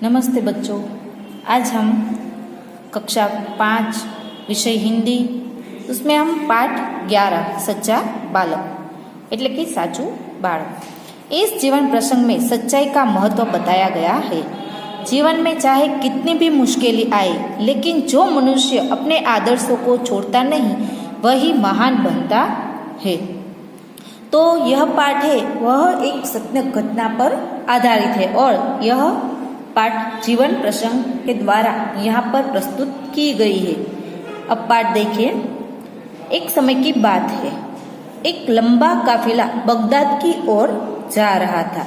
नमस्ते बच्चों। आज हम कक्षा 5 विषय हिंदी उसमें हम पाठ 11 सच्चा बालक એટલે કે સાચું बालक। इस जीवन प्रसंग में सच्चाई का महत्व बताया गया है। जीवन में चाहे कितनी भी मुश्किलें आए, लेकिन जो मनुष्य अपने आदर्शों को छोड़ता नहीं वही महान बनता है। तो यह पाठ है वह एक सत्य घटना पर आधारित है और यह पाठ जीवन प्रसंग के द्वारा यहाँ पर प्रस्तुत की गई है। अब पाठ देखिए। एक समय की बात है, एक लंबा काफिला बगदाद की ओर जा रहा था।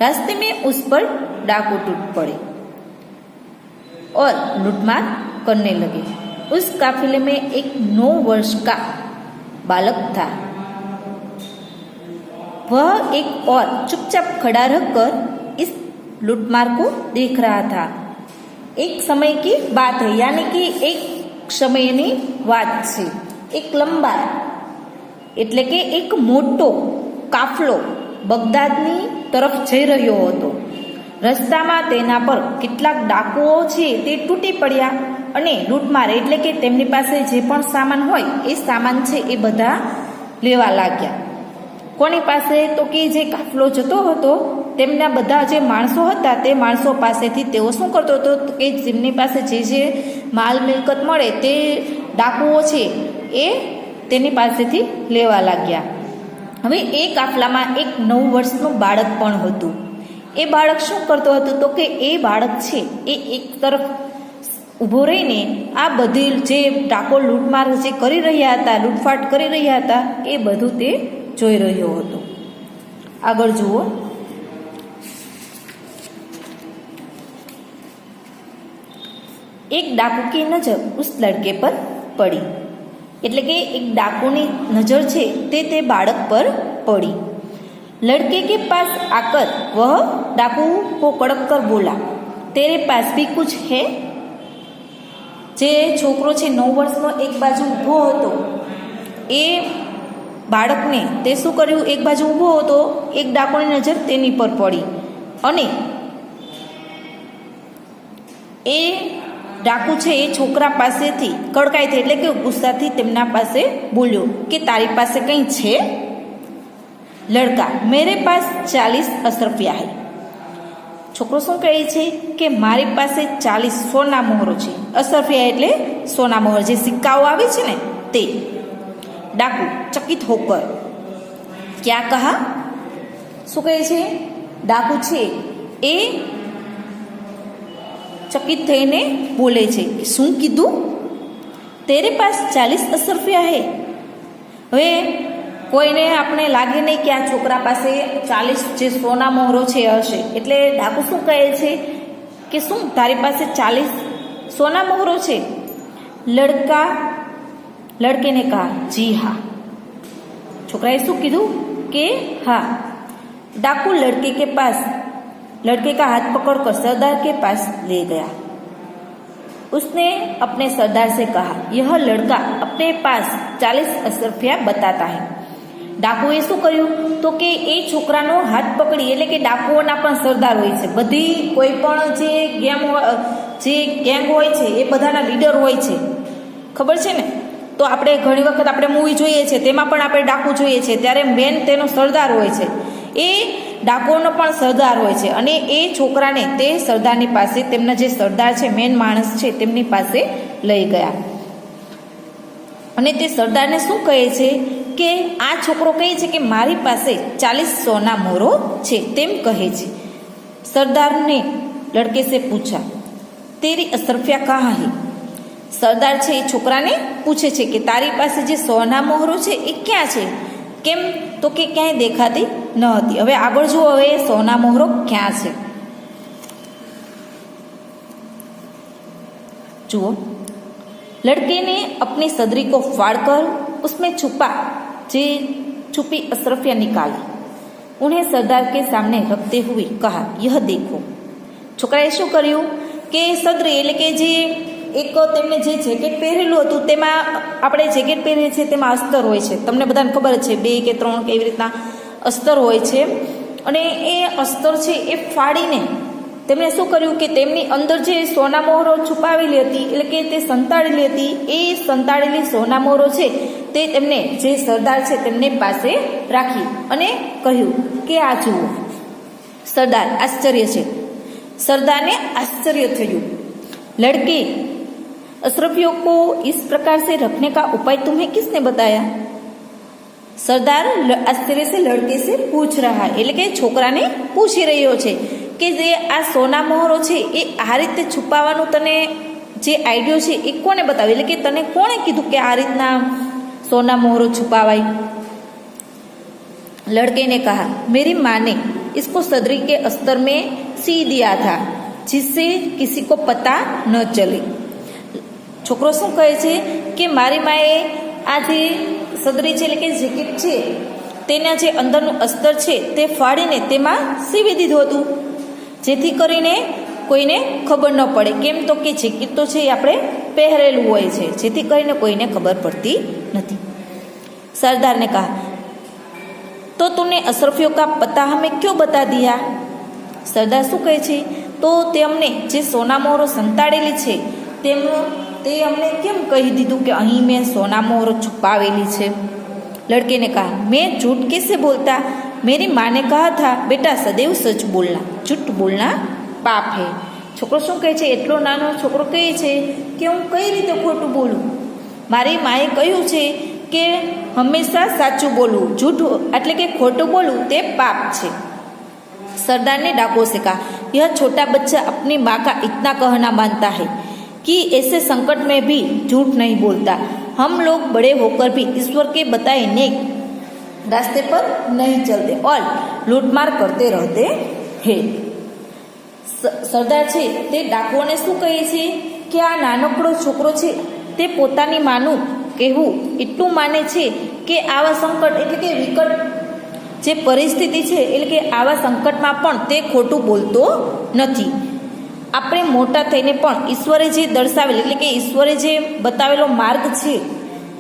रास्ते में उस पर डाकू टूट पड़े और लूटमार करने लगे। उस काफिले में एक 9 वर्ष का बालक था। वह एक और चुपचाप खड़ा रहकर इस लूटमार को देख रहा था। एक समय की बात है, यानी कि एक समयની વાત છે। એક લંબા એટલે કે એક મોટો કાફલો બગદાદની તરફ જઈ રહ્યો હતો। રસ્તામાં તેના પર કેટલાક ડાકુઓ છે તે તૂટી પડ્યા અને લૂંટમાર એટલે કે તેમની પાસે જે પણ સામાન હોય એ સામાન છે એ બધા લેવા લાગ્યા। કોની પાસે? તો કે જે કાફલો જતો હતો તેમના બધા જે માણસો હતા તે માણસો પાસેથી તેઓ શું કરતો હતો કે જેમની પાસે જે માલ મિલકત મળે તે ડાકુઓ છે એ તેની પાસેથી લેવા લાગ્યા। હવે એ કાફલામાં એક 9 વર્ષનું બાળક પણ હતું। એ બાળક શું કરતો હતો તો કે એ બાળક છે એ એક તરફ ઊભો રહીને આ બધી જે ડાકો લૂંટમાર જે કરી રહ્યા હતા, લૂંટફાટ કરી રહ્યા હતા એ બધું તે જોઈ રહ્યો હતો। આગળ જુઓ। एक डाकू की नजर उस लड़के पर पड़ी, એટલે કે एक डाकू ની नजर છે તે બાળક પર पड़ी। लड़के के पास आकर वह डाकू को कड़क कर बोला, तेरे पास भी कुछ है? જે છોકરો છે 9 વર્ષનો એક બાજુ ઊભો હતો એ બાળકને તે શું કર્યું, એક બાજુ ઊભો હતો, એક ડાકુની નજર તેની પર પડી અને એ ડાકુ છે એ છોકરા પાસેથી કડકાઈથી એટલે કે ગુસ્સાથી તેમના પાસે બોલ્યો કે તારી પાસે કંઈ છે? લડકા, મેરે પાસ 40 અશરફિયા હૈ। છોકરો શું કહે છે કે મારી પાસે 40 સોના મોહરો છે। અશરફિયા એટલે સોના મોહર, જે સિક્કાઓ આવે છે ને તે। डाकू चकित होकर क्या कहा? શું કહે છે? ડાકુ છે એ ચકિત થઈને બોલે છે કે શું કીધું? તેરે પાસ 40 અશરફિયા હે। હવે કોઈને આપણે લાગે નહીં કે આ છોકરા પાસે 40 જે સોના મોહરો છે હશે, એટલે ડાકુ શું કહે છે કે શું તારી પાસે 40 સોના મોહરો છે? लड़के ने कहा जी हाँ। छोकराए शू कीधु के हाँ। डाकू लड़के का हाथ पकड़कर सरदार के पास ले गया। उसने अपने सरदार से कहा, यह लड़का अपने पास 40 अशरफिया बताता है। डाकुए शू कर्યું તો કે એ છોકરાનો હાથ પકડી, એટલે કે ડાકુઓના પણ સરદાર હોય છે। બધી કોઈ પણ જે ગેંગ હોય છે એ બધાના લીડર હોય છે, ખબર છે ને? તો આપણે ઘણી વખત આપણે મૂવી જોઈએ છે તેમાં પણ આપણે ડાકુ જોઈએ છે ત્યારે મેન તેનો સરદાર હોય છે, એ ડાકુઓનો પણ સરદાર હોય છે અને એ છોકરાને તે સરદારની પાસે, તેમના જે સરદાર છે મેન માણસ છે તેમની પાસે લઈ ગયા અને તે સરદારને શું કહે છે કે આ છોકરો કહે છે કે મારી પાસે 40 સોના મોહરો છે તેમ કહે છે। સરદારને લડકે से पूछा, तेरी अशरफिया कहाँ है? સરદાર છે એ છોકરાને પૂછે છે કે તારી પાસે જે સોના મોહરો છે એ ક્યાં છે? કેમ? તો કે ક્યાંય દેખાતી ન હતી। હવે આગળ જુઓ, હવે સોના મોહરો ક્યાં છે જુઓ। लड़के ने अपनी सदरी को फाड़कर उसमें छुपी अशरफिया निकाली। उन्हें सरदार के सामने रखते हुए कहा, यह देखो। છોકરાએ શું કર્યું કે સદરી એટલે કે જે એક તેમને જે જેકેટ પહેરેલું હતું તેમાં આપણે જેકેટ પહેરીએ છીએ તેમાં અસ્તર હોય છે, તમને બધાને ખબર છે 2 કે 3 કે એવી રીતના અસ્તર હોય છે અને એ અસ્તર છે એ ફાડીને તેમણે શું કર્યું કે તેમની અંદર જે સોના મોહરો છુપાવેલી હતી, એટલે કે તે સંતાડેલી હતી, એ સંતાડેલી સોના મોહરો છે તે તેમને જે સરદાર છે તેમને પાસે રાખી અને કહ્યું કે આ જુઓ. સરદાર આશ્ચર્ય છે. सरदार ने आश्चर्य थયું. लड़के अशरफियों को इस प्रकार से रखने का उपाय तुम्हें किसने बताया? सरदार आश्चर्य से लड़के से पूछ रहा है, એટલે કે છોકરાને પૂછી રહ્યો છે કે જે આ સોના મોહરો છે એ આ રીતે છુપાવવાનું તને જે આઈડિયો છે એ કોને બતાવ્યો, એટલે કે તને કોણે કીધું કે આ રીતના सोना मोहरो छुपावाई? लड़के ने कहा, मेरी माँ ने इसको सदरी के अस्तर में सी दिया था जिससे किसी को पता न चले. छोकरो શું કહે છે કે મારી માએ આ જે સદરી છે એટલે કે જેકેટ છે તેના જે અંદરનું અસ્તર છે તે ફાડીને તેમાં સીવી દીધું હતું જેથી કરીને કોઈને ખબર ન પડે. કેમ તો કે જેકેટ તો છે એ આપણે પહેરેલું હોય છે જેથી કરીને કોઈને ખબર પડતી નથી. सरदार ने कहा, तो तूने अशरफियों का पता हमें क्यों बता दिया? सरदार શું કહે છે, તો તે અમને જે સોના મોહરો સંતાડેલી છે તે અમને કેમ કહી દીધું કે અહીં મેં સોના મોહરો છુપાવેલી છે? लड़के ने कहा, मैं झूठ कैसे बोलता? मेरी माँ ने कहा था बेटा सदैव सच बोलना, झूठ बोलना पाप है. છોકરો શું કહે છે, એટલો નાનો છોકરો કહે છે કે હું કઈ રીતે ખોટું બોલું? મારી માએ કહ્યું છે કે હંમેશા સાચું બોલવું, झूठ એટલે કે ખોટું બોલવું તે પાપ છે. सरदार ने डाकुओं से कहा, यह छोटा बच्चा अपनी माँ का इतना कहना मानता है कि ऐसे संकट में भी झूठ नहीं बोलता. हम लोग बड़े होकर भी ईश्वर के बताए नेक रास्ते पर नहीं चलते और लूटमार करते रहते हैं. સરદાર છે તે ડાકુઓને શું કહે છે કે આ નાનકડો છોકરો છે તે પોતાની માનું કહેવું એટલું માને છે કે આવા સંકટ એટલે કે વિકટ જે પરિસ્થિતિ છે એટલે કે આવા સંકટમાં પણ તે ખોટું બોલતો નથી. આપણે મોટા થઈને પણ ઈશ્વરે જે દર્શાવેલ એટલે કે ઈશ્વરે જે બતાવેલો માર્ગ છે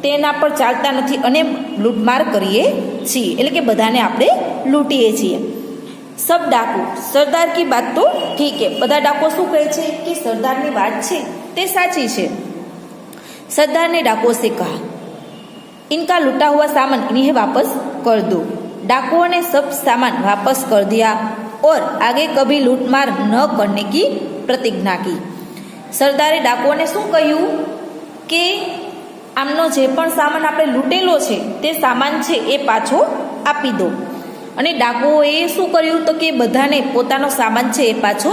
તેના પર ચાલતા નથી અને લૂંટમાર કરીએ છીએ, એટલે કે બધાને આપણે લૂંટીએ છીએ. सब डाकू सरदार की बात तो ठीक है. બધા ડાકુ શું કહે છે કે સરદારની વાત છે તે સાચી છે. सरदार ने डाकुओं से कहा, इनका लूटा हुआ सामान इन्हें वापस कर दो. डाकुओं ने सब सामान वापस कर दिया और आगे कभी लूटमार न करने की प्रतिज्ञा की. સરદારે ડાકુઓને શું કહ્યું કે આમનો જે પણ સામાન આપણે લૂંટેલો છે તે સામાન છે એ પાછો આપી દો. અને ડાકુઓએ શું કર્યું તો કે બધાને પોતાનો સામાન છે એ પાછો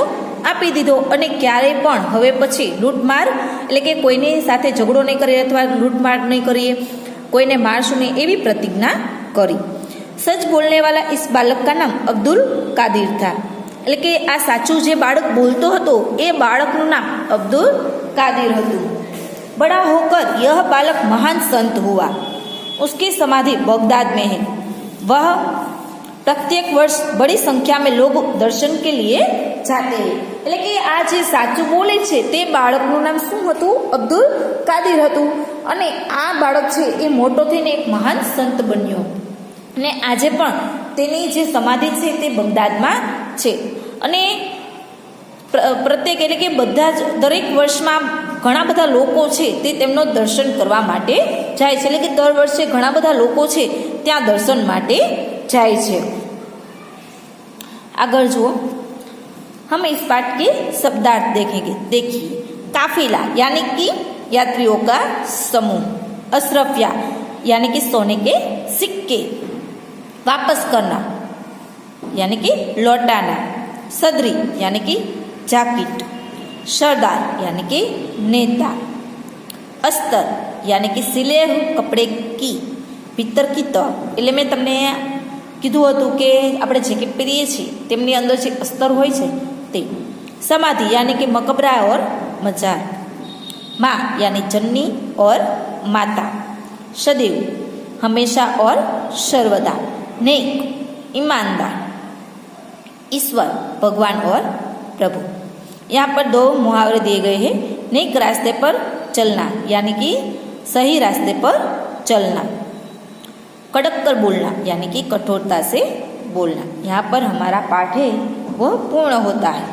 આપી દીધો અને ક્યારેય પણ હવે પછી લૂંટમાર એટલે કે કોઈની સાથે ઝઘડો નહીં કરીએ અથવા લૂંટમાર નહીં કરીએ, કોઈને મારશું નહીં એવી પ્રતિજ્ઞા કરી. સચ બોલને વાલા ઇસ બાલક કા નામ અબ્દુલ કાદિર થા. એટલે કે આ સાચું જે બાળક બોલતો હતો એ બાળકનું નામ અબ્દુલ કાદિર હતું. बड़ा होकर यह बालक महान संत हुआ. उसकी समाधि बगदाद में है. वह प्रत्येक वर्ष बड़ी संख्या में लोग दर्शन के लिए जाते हैं. એટલે કે આ જે સાચું બોલે છે તે બાળકનું નામ શું હતું? અબ્દુલ કાદિર હતું. અને આ બાળક છે એ મોટો થઈને એક મહાન સંત બન્યો અને આજે પણ તેની જે સમાધિ છે તે બગદાદમાં છે. અને પ્રત્યેક એટલે કે બધા જ દરેક વર્ષમાં ઘણા બધા લોકો છે તે તેમનો દર્શન કરવા માટે જાય છે. એટલે કે દર વર્ષે ઘણા બધા લોકો છે ત્યાં દર્શન માટે જાય છે. આગળ જુઓ, हम इस पाठ के शब्दार्थ देखेंगे. देखिए, काफिला यानी कि यात्रियों का समूह, अशरफिया यानी कि सोने के सिक्के, वापस करना यानी कि लौटाना, सदरी यानी कि जैकेट, सरदार यानी कि नेता, अस्तर यानी कि सिले कपड़े की भीतर की तह. એટલે મેં તમને કીધું હતું કે આપણે જેકેટ પહેરીએ છીએ તેમની અંદર જે અસ્તર હોય છે તે. समाधि यानी कि मकबरा और मजार, माँ यानी जननी और माता, सदैव हमेशा और सर्वदा, नेक ईमानदार, ईश्वर भगवान और प्रभु. यहाँ पर दो मुहावरे दिए गए हैं. नेक रास्ते पर चलना यानी कि सही रास्ते पर चलना, कड़क कर बोलना यानी कि कठोरता से बोलना. यहाँ पर हमारा पाठ है वह पूर्ण होता है.